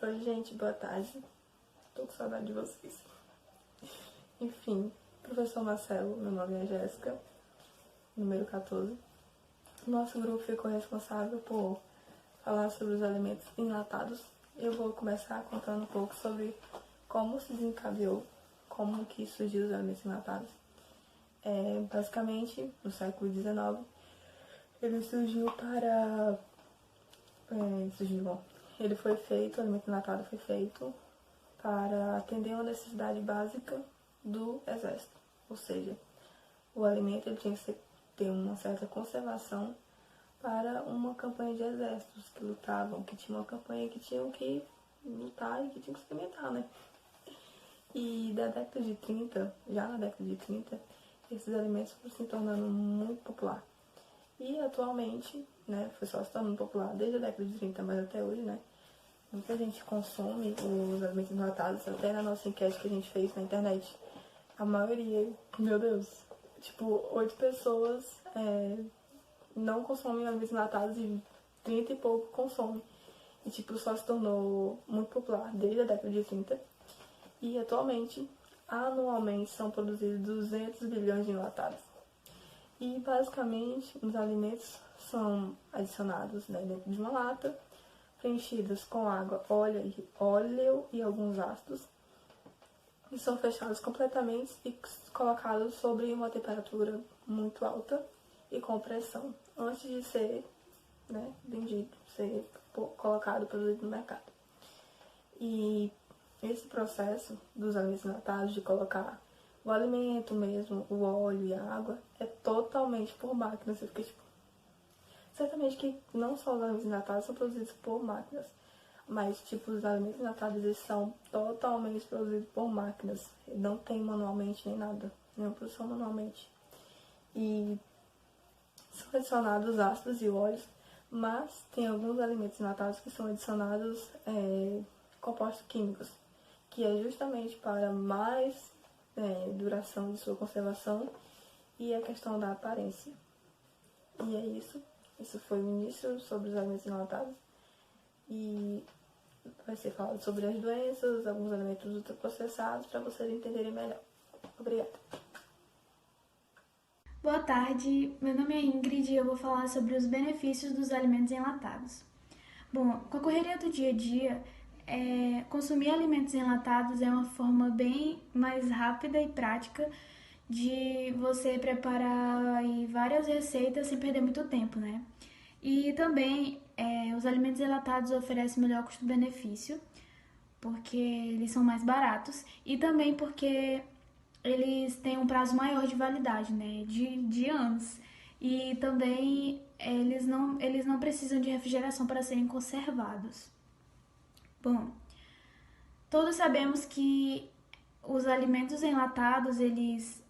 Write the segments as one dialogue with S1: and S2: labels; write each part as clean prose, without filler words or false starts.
S1: Oi, gente, boa tarde. Tô com saudade de vocês. Enfim, professor Marcelo, meu nome é Jéssica, número 14. Nosso grupo ficou responsável por falar sobre os alimentos enlatados. Eu vou começar contando um pouco sobre como se desencadeou, como que surgiu os alimentos enlatados. Basicamente, no século XIX, ele surgiu para... Ele foi feito, o alimento enlatado foi feito para atender uma necessidade básica do exército. Ou seja, o alimento ele tinha que ter uma certa conservação para uma campanha de exércitos que lutavam, que tinha uma campanha que tinham que lutar e que tinham que se alimentar, né? E da década de 30, já na década de 30, esses alimentos foram se tornando muito popular. E atualmente, né, foi só se tornando popular desde a década de 30, mas até hoje, né? Muita gente consome os alimentos enlatados, até na nossa enquete que a gente fez na internet. A maioria, meu Deus, tipo, 8 pessoas não consomem alimentos enlatados e 30 e pouco consomem. E, tipo, só se tornou muito popular desde a década de 30. E, atualmente, anualmente, são produzidos 200 bilhões de enlatados. E, basicamente, os alimentos são adicionados, né, dentro de uma lata, preenchidas com água, óleo e alguns ácidos, e são fechados completamente e colocados sobre uma temperatura muito alta e com pressão, antes de ser, né, vendido, ser colocado, produzido no mercado. E esse processo dos alimentos enlatados, de colocar o alimento mesmo, o óleo e a água, é totalmente por máquina. Você fica tipo... Certamente que não só os alimentos enlatados são produzidos por máquinas, mas tipo, os alimentos enlatados eles são totalmente produzidos por máquinas. Não tem manualmente nem nada, nenhuma produção manualmente. E são adicionados ácidos e óleos, mas tem alguns alimentos enlatados que são adicionados compostos químicos, que é justamente para mais duração de sua conservação e a questão da aparência. E é isso. Isso foi o início sobre os alimentos enlatados. E vai ser falado sobre as doenças, alguns alimentos ultraprocessados, para vocês entenderem melhor. Obrigada.
S2: Boa tarde, meu nome é Ingrid e eu vou falar sobre os benefícios dos alimentos enlatados. Bom, com a correria do dia a dia, consumir alimentos enlatados é uma forma bem mais rápida e prática de você preparar aí várias receitas sem perder muito tempo, né? E também os alimentos enlatados oferecem melhor custo-benefício, porque eles são mais baratos e também porque eles têm um prazo maior de validade, né? De anos. E também eles não precisam de refrigeração para serem conservados. Bom, todos sabemos que os alimentos enlatados, eles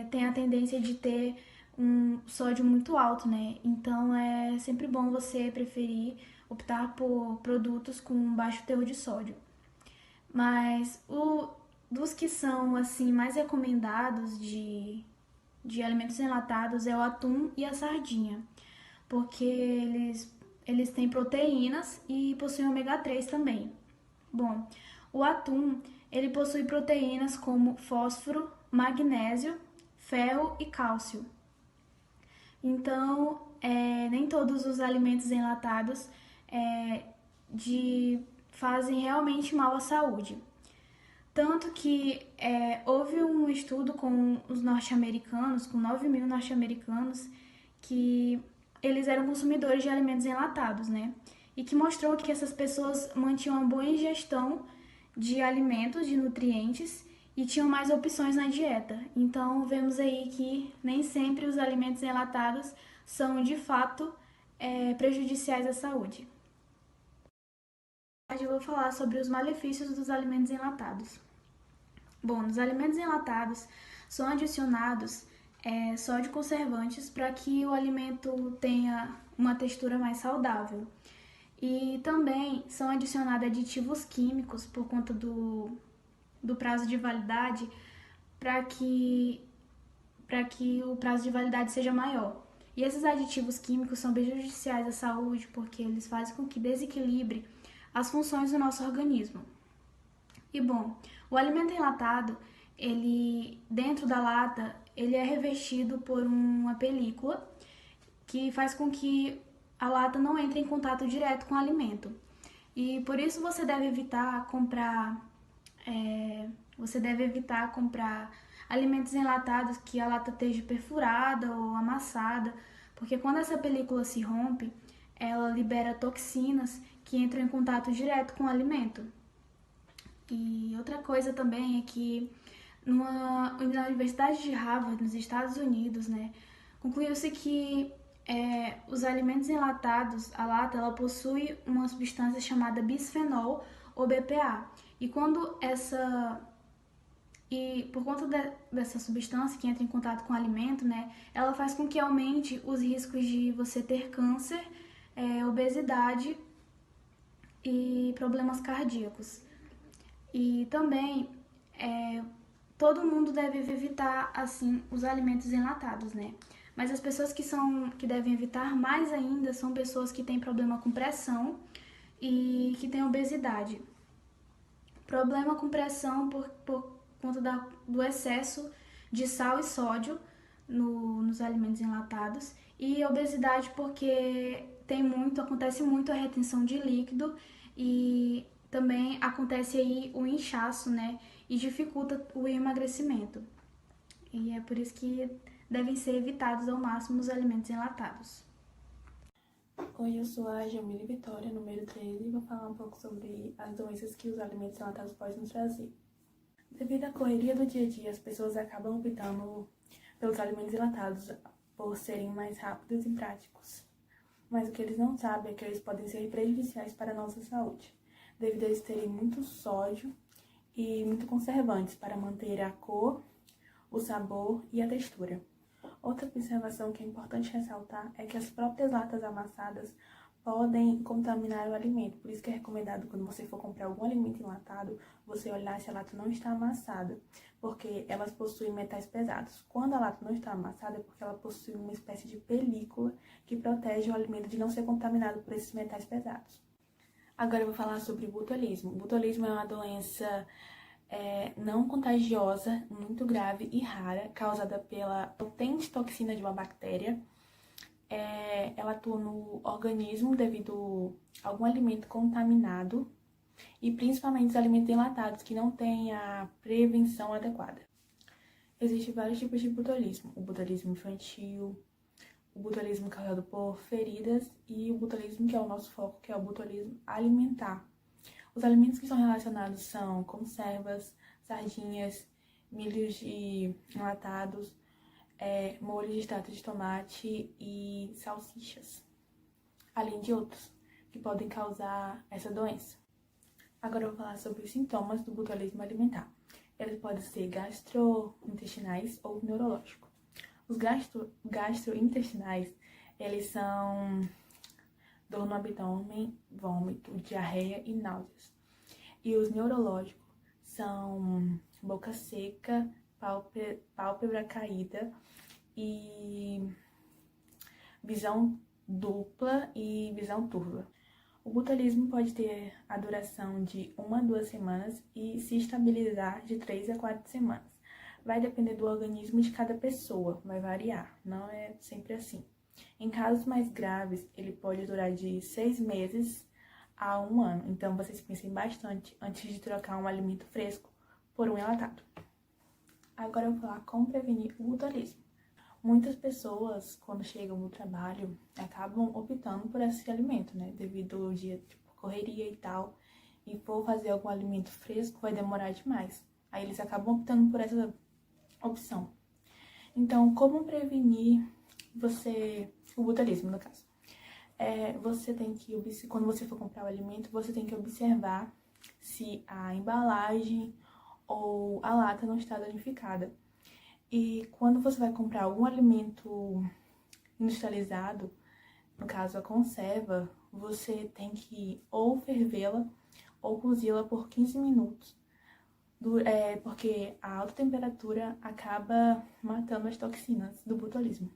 S2: têm a tendência de ter um sódio muito alto, né? Então é sempre bom você preferir optar por produtos com baixo teor de sódio. Mas dos que são assim mais recomendados de alimentos enlatados é o atum e a sardinha, porque eles têm proteínas e possuem ômega 3 também. Bom, o atum ele possui proteínas como fósforo, magnésio, ferro e cálcio. Então, nem todos os alimentos enlatados fazem realmente mal à saúde. Tanto que houve um estudo com os norte-americanos, com 9 mil norte-americanos, que eles eram consumidores de alimentos enlatados, né? E que mostrou que essas pessoas mantinham uma boa ingestão de alimentos, de nutrientes, e tinham mais opções na dieta. Então, vemos aí que nem sempre os alimentos enlatados são, de fato, prejudiciais à saúde. Hoje eu vou falar sobre os malefícios dos alimentos enlatados. Bom, nos alimentos enlatados são adicionados sódio conservantes para que o alimento tenha uma textura mais saudável. E também são adicionados aditivos químicos por conta do prazo de validade para que o prazo de validade seja maior. E esses aditivos químicos são prejudiciais à saúde porque eles fazem com que desequilibre as funções do nosso organismo. E bom, o alimento enlatado, ele dentro da lata, ele é revestido por uma película que faz com que a lata não entre em contato direto com o alimento. E por isso você deve evitar comprar alimentos enlatados que a lata esteja perfurada ou amassada, porque quando essa película se rompe, ela libera toxinas que entram em contato direto com o alimento. E outra coisa também é que na Universidade de Harvard, nos Estados Unidos, né, concluiu-se que os alimentos enlatados, a lata, ela possui uma substância chamada bisfenol ou BPA. E por conta dessa substância que entra em contato com o alimento, né, ela faz com que aumente os riscos de você ter câncer, obesidade e problemas cardíacos. E também todo mundo deve evitar assim os alimentos enlatados, né? Mas as pessoas que devem evitar mais ainda são pessoas que têm problema com pressão e que têm obesidade. Problema com pressão por conta do excesso de sal e sódio nos alimentos enlatados, e obesidade porque acontece muito a retenção de líquido, e também acontece aí o inchaço, né? E dificulta o emagrecimento. E é por isso que devem ser evitados ao máximo os alimentos enlatados.
S1: Oi, eu sou a Jamile Vitória, número 13, e vou falar um pouco sobre as doenças que os alimentos enlatados podem nos trazer. Devido à correria do dia a dia, as pessoas acabam optando pelos alimentos enlatados por serem mais rápidos e práticos. Mas o que eles não sabem é que eles podem ser prejudiciais para a nossa saúde, devido a eles terem muito sódio e muito conservantes para manter a cor, o sabor e a textura. Outra observação que é importante ressaltar é que as próprias latas amassadas podem contaminar o alimento. Por isso que é recomendado, quando você for comprar algum alimento enlatado, você olhar se a lata não está amassada, porque elas possuem metais pesados. Quando a lata não está amassada, é porque ela possui uma espécie de película que protege o alimento de não ser contaminado por esses metais pesados. Agora eu vou falar sobre o botulismo. O botulismo é uma doença não contagiosa, muito grave e rara, causada pela potente toxina de uma bactéria. Ela atua no organismo devido a algum alimento contaminado, e principalmente os alimentos enlatados que não têm a prevenção adequada. Existem vários tipos de botulismo: o botulismo infantil, o botulismo causado por feridas e o botulismo que é o nosso foco, que é o botulismo alimentar. Os alimentos que são relacionados são conservas, sardinhas, milhos enlatados, molho de extrato de tomate e salsichas, além de outros que podem causar essa doença. Agora eu vou falar sobre os sintomas do botulismo alimentar. Eles podem ser gastrointestinais ou neurológicos. Os gastrointestinais, eles são dor no abdômen, vômito, diarreia e náuseas. E os neurológicos são boca seca, pálpebra caída e visão dupla e visão turva. O botulismo pode ter a duração de 1 a 2 semanas e se estabilizar de 3 a 4 semanas. Vai depender do organismo de cada pessoa, vai variar, não é sempre assim. Em casos mais graves, ele pode durar de 6 meses a 1 ano. Então, vocês pensem bastante antes de trocar um alimento fresco por um enlatado. Agora eu vou falar como prevenir o botulismo. Muitas pessoas, quando chegam no trabalho, acabam optando por esse alimento, né? Devido ao dia, correria e tal. E for fazer algum alimento fresco, vai demorar demais. Aí eles acabam optando por essa opção. Então, como prevenir o botulismo, no caso? Você tem que, quando você for comprar o alimento, você tem que observar se a embalagem ou a lata não está danificada. E quando você vai comprar algum alimento industrializado, no caso a conserva, você tem que ou fervê-la ou cozi-la por 15 minutos, porque a alta temperatura acaba matando as toxinas do botulismo.